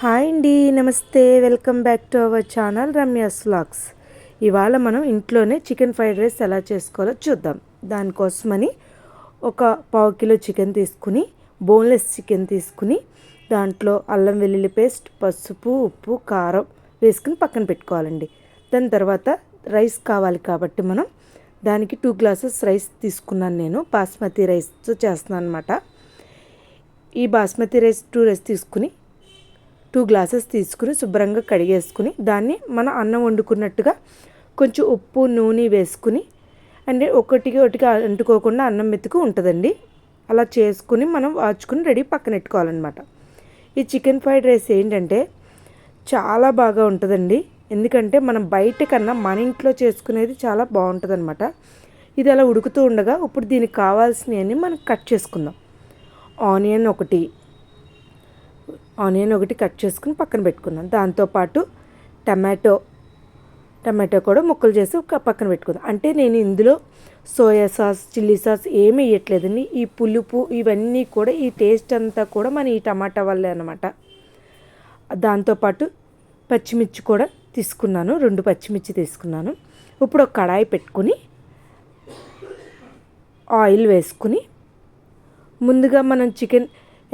Hi అండి, నమస్తే. Welcome back to our channel Ramya's vlogs. ఇవాళ మనం ఇంట్లోనే చికెన్ ఫ్రైడ్ రైస్ ఎలా చేసుకోవాలో చూద్దాం. దానికోసమని ఒక పావు కిలో చికెన్ తీసుకుని, బోన్లెస్ చికెన్ తీసుకుని, దాంట్లో అల్లం వెల్లుల్లి పేస్ట్, పసుపు, ఉప్పు, కారం వేసుకుని పక్కన పెట్టుకోవాలండి. దాని తర్వాత రైస్ కావాలి కాబట్టి మనం దానికి 2 గ్లాసెస్ రైస్ తీసుకున్నాను. నేను బాస్మతి రైస్తో చేస్తున్నాను అనమాట. ఈ బాస్మతి రైస్ 2 రైస్ తీసుకుని 2 గ్లాసెస్ తీసుకుని శుభ్రంగా కడిగేసుకుని, దాన్ని మనం అన్నం వండుకున్నట్టుగా కొంచెం ఉప్పు నూనె వేసుకుని, అంటే ఒకటికి అంటుకోకుండా అన్నం మెతుకు ఉంటుందండి. అలా చేసుకుని మనం వాచుకుని రెడీ పక్కన పెట్టుకోవాలన్నమాట. ఈ చికెన్ ఫ్రైడ్ రైస్ ఏంటంటే చాలా బాగా ఉంటుందండి. ఎందుకంటే మనం బయట కన్నా మన ఇంట్లో చేసుకునేది చాలా బాగుంటుంది అనమాట. ఇది అలా ఉడుకుతూ ఉండగా ఇప్పుడు దీనికి కావాల్సినవన్నీ మనం కట్ చేసుకుందాం. ఆనియన్ ఒకటి కట్ చేసుకుని పక్కన పెట్టుకుందాం. దాంతోపాటు టమాటో కూడా ముక్కలు చేసి పక్కన పెట్టుకుందాం. అంటే నేను ఇందులో సోయా సాస్, చిల్లీ సాస్ ఏమీ వేయట్లేదండి. ఈ పులుపు ఇవన్నీ కూడా, ఈ టేస్ట్ అంతా కూడా మన ఈ టమాటా వల్లే అన్నమాట. దాంతోపాటు పచ్చిమిర్చి కూడా తీసుకున్నాను, 2 పచ్చిమిర్చి తీసుకున్నాను. ఇప్పుడు ఒక కడాయి పెట్టుకుని ఆయిల్ వేసుకుని, ముందుగా మనం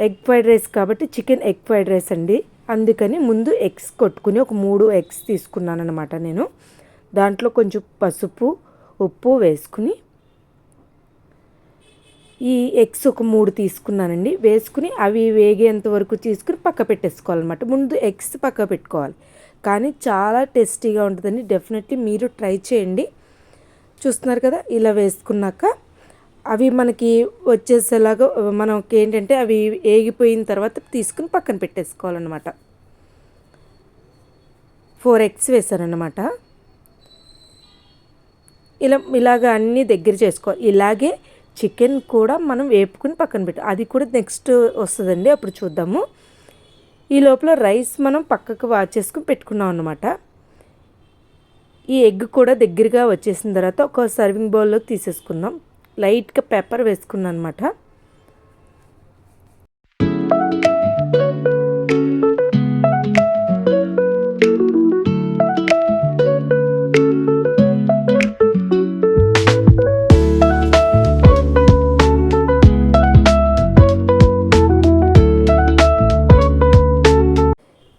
ఎగ్ ఫ్రైడ్ రైస్ కాబట్టి చికెన్ ఎగ్ ఫ్రైడ్ రైస్ అండి. అందుకని ముందు ఎగ్స్ కొట్టుకుని ఒక 3 ఎగ్స్ తీసుకున్నాను అనమాట నేను. దాంట్లో కొంచెం పసుపు, ఉప్పు వేసుకుని, ఈ ఎగ్స్ ఒక 3 తీసుకున్నానండి. వేసుకుని అవి వేగేంత వరకు తీసుకుని పక్క పెట్టేసుకోవాలన్నమాట. ముందు ఎగ్స్ పక్క పెట్టుకోవాలి, కానీ చాలా టేస్టీగా ఉంటుందండి. డెఫినెట్లీ మీరు ట్రై చేయండి. చూస్తున్నారు కదా, ఇలా వేసుకున్నాక అవి మనకి వచ్చేసేలాగా మనకి ఏంటంటే అవి వేగిపోయిన తర్వాత తీసుకుని పక్కన పెట్టేసుకోవాలన్నమాట. 4 ఎగ్స్ వేసానన్నమాట. ఇలాగా అన్నీ దగ్గర చేసుకోవాలి. ఇలాగే చికెన్ కూడా మనం వేపుకుని పక్కన పెట్టాలి. అది కూడా నెక్స్ట్ వస్తుందండి, అప్పుడు చూద్దాము. ఈ లోపల రైస్ మనం పక్కకు వాచేసుకుని పెట్టుకున్నాం అన్నమాట. ఈ ఎగ్ కూడా దగ్గరగా వచ్చేసిన తర్వాత ఒక సర్వింగ్ బౌల్లోకి తీసేసుకుందాం. లైట్గా పెప్పర్ వేసుకున్నాను అనమాట.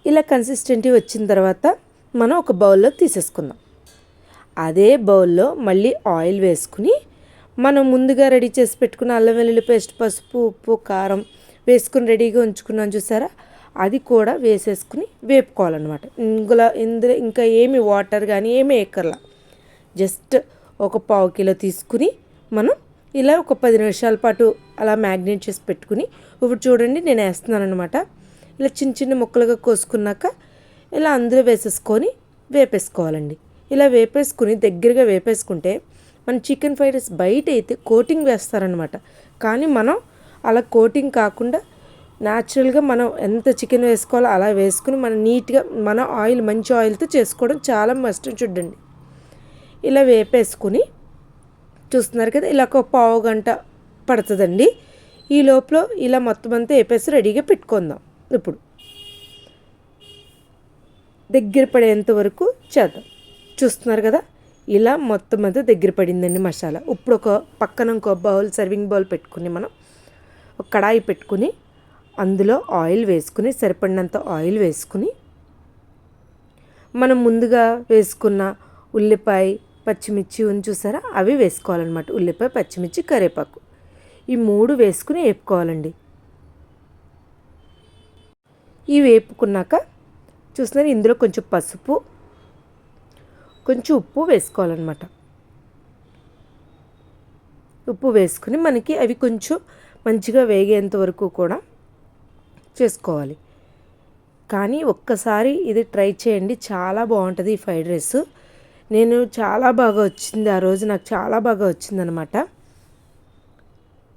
ఇలా కన్సిస్టెంటీ వచ్చిన తర్వాత మనం ఒక బౌల్లో తీసేసుకుందాం. అదే బౌల్లో మళ్ళీ ఆయిల్ వేసుకుని, మనం ముందుగా రెడీ చేసి పెట్టుకున్న అల్లం వెల్లుల్లి పేస్ట్, పసుపు, ఉప్పు, కారం వేసుకుని రెడీగా ఉంచుకున్నాను చూసారా, అది కూడా వేసేసుకుని వేపుకోవాలన్నమాట. ఇందులో ఇంకా ఏమి వాటర్ కానీ ఏమీ ఎక్కర్లా. జస్ట్ ఒక పావు కిలో తీసుకుని మనం ఇలా ఒక 10 నిమిషాల పాటు అలా మ్యాగ్నేట్ చేసి పెట్టుకుని, ఇప్పుడు చూడండి నేను వేస్తున్నాను అనమాట. ఇలా చిన్న చిన్న ముక్కలుగా కోసుకున్నాక ఇలా అందులో వేసేసుకొని వేపేసుకోవాలండి. ఇలా వేపేసుకుని దగ్గరగా వేపేసుకుంటే మన చికెన్ ఫ్రైడ్ రైస్ బయట అయితే కోటింగ్ వేస్తారనమాట. కానీ మనం అలా కోటింగ్ కాకుండా న్యాచురల్గా మనం ఎంత చికెన్ వేసుకోవాలో అలా వేసుకుని మనం నీట్గా మన మంచి ఆయిల్తో చేసుకోవడం చాలా మస్ట్. చూడండి, ఇలా వేపేసుకుని చూస్తున్నారు కదా, ఇలా ఒక పావు గంట పడుతుందండి. ఈ లోపల ఇలా మొత్తం అంతా వేపేసి రెడీగా పెట్టుకుందాం. ఇప్పుడు దగ్గర పడేంత వరకు చేద్దాం. చూస్తున్నారు కదా, ఇలా మొత్తం అంతా దగ్గర పడిందండి మసాలా. ఇప్పుడు ఒక పక్కన ఇంకో సర్వింగ్ బౌల్ పెట్టుకుని మనం ఒక కడాయి పెట్టుకుని అందులో ఆయిల్ వేసుకుని, సరిపడినంత ఆయిల్ వేసుకుని, మనం ముందుగా వేసుకున్న ఉల్లిపాయ, పచ్చిమిర్చి చూసారా, అవి వేసుకోవాలన్నమాట. ఉల్లిపాయ, పచ్చిమిర్చి, కరివేపాకు ఈ 3 వేసుకుని వేపుకోవాలండి. ఇవి వేపుకున్నాక చూస్తున్నారు, ఇందులో కొంచెం పసుపు, కొంచెం ఉప్పు వేసుకోవాలన్నమాట. ఉప్పు వేసుకుని మనకి అవి కొంచెం మంచిగా వేగేంత వరకు కూడా చేసుకోవాలి. కానీ ఒక్కసారి ఇది ట్రై చేయండి, చాలా బాగుంటుంది ఈ ఫ్రైడ్ రైస్. నేను చాలా బాగా వచ్చింది ఆ రోజు, నాకు చాలా బాగా వచ్చిందనమాట.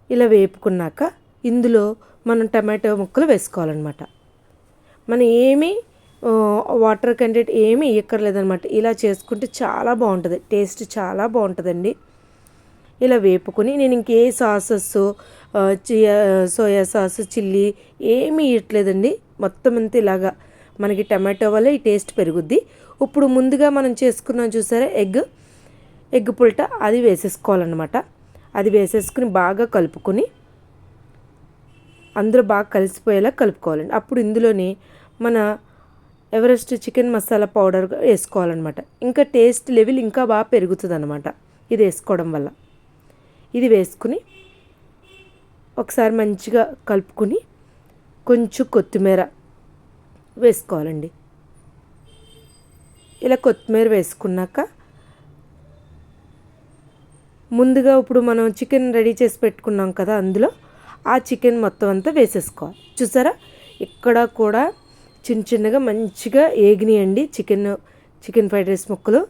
ఇలా వేపుకున్నాక ఇందులో మనం టమాటో ముక్కలు వేసుకోవాలన్నమాట. మనం ఏమీ వాటర్ కంటెంట్ ఏమీ వేయక్కర్లేదనమాట. ఇలా చేసుకుంటే చాలా బాగుంటుంది, టేస్ట్ చాలా బాగుంటుందండి. ఇలా వేపుకొని నేను ఇంకే సాసెస్, సోయా సాస్, చిల్లీ ఏమీ వేయట్లేదండి. మొత్తం అంతా ఇలాగా మనకి టమాటో వల్ల ఈ టేస్ట్ పెరుగుద్ది. ఇప్పుడు ముందుగా మనం చేసుకున్నాం చూసారా ఎగ్ పుల్ట, అది వేసేసుకోవాలన్నమాట. అది వేసేసుకుని బాగా కలుపుకొని అందరూ బాగా కలిసిపోయేలా కలుపుకోవాలండి. అప్పుడు ఇందులోని మన ఎవరెస్ట్ చికెన్ మసాలా పౌడర్ వేసుకోవాలన్నమాట. ఇంకా టేస్ట్ లెవెల్ ఇంకా బాగా పెరుగుతుంది అన్నమాట ఇది వేసుకోవడం వల్ల. ఇది వేసుకుని ఒకసారి మంచిగా కలుపుకొని కొంచెం కొత్తిమీర వేసుకోవాలండి. ఇలా కొత్తిమీర వేసుకున్నాక ముందుగా ఇప్పుడు మనం చికెన్ రెడీ చేసి పెట్టుకున్నాం కదా, అందులో ఆ చికెన్ మొత్తం అంతా వేసేసుకోవాలి. చూసారా, ఇక్కడ కూడా చిన్నగా మంచిగా ఏగినాయండి చికెన్ ఫ్రైడ్ రైస్ ముక్కలు.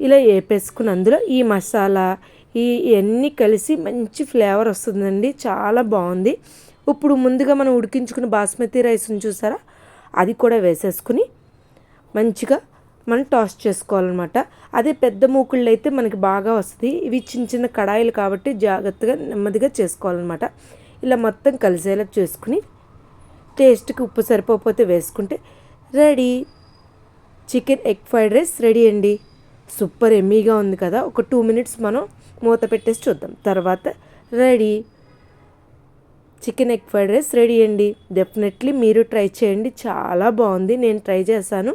ఇలా వేపేసుకుని అందులో ఈ మసాలా ఇవన్నీ కలిసి మంచి ఫ్లేవర్ వస్తుందండి, చాలా బాగుంది. ఇప్పుడు ముందుగా మనం ఉడికించుకున్న బాస్మతి రైస్ని చూసారా, అది కూడా వేసేసుకుని మంచిగా మనం టాస్ చేసుకోవాలన్నమాట. అదే పెద్ద మూకుళ్ళు అయితే మనకి బాగా వస్తుంది. ఇవి చిన్న కడాయిలు కాబట్టి జాగ్రత్తగా నెమ్మదిగా చేసుకోవాలన్నమాట. ఇలా మొత్తం కలిసేలా చేసుకుని టేస్ట్కి ఉప్పు సరిపోతే వేసుకుంటే ready, chicken egg fried rice ready అండి. సూపర్ ఎమ్మీగా ఉంది కదా. ఒక 2 మినిట్స్ మనం మూత పెట్టేసి చూద్దాం. తర్వాత ready, chicken egg fried rice ready అండి. డెఫినెట్లీ మీరు ట్రై చేయండి, చాలా బాగుంది. నేను ట్రై చేశాను,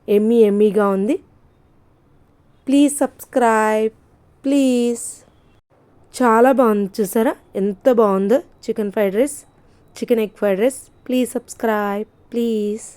ఎమ్మీగా ఉంది. Please subscribe please. చాలా బాగుంది, చూసారా ఎంత బాగుందో chicken egg fried rice. Please subscribe please.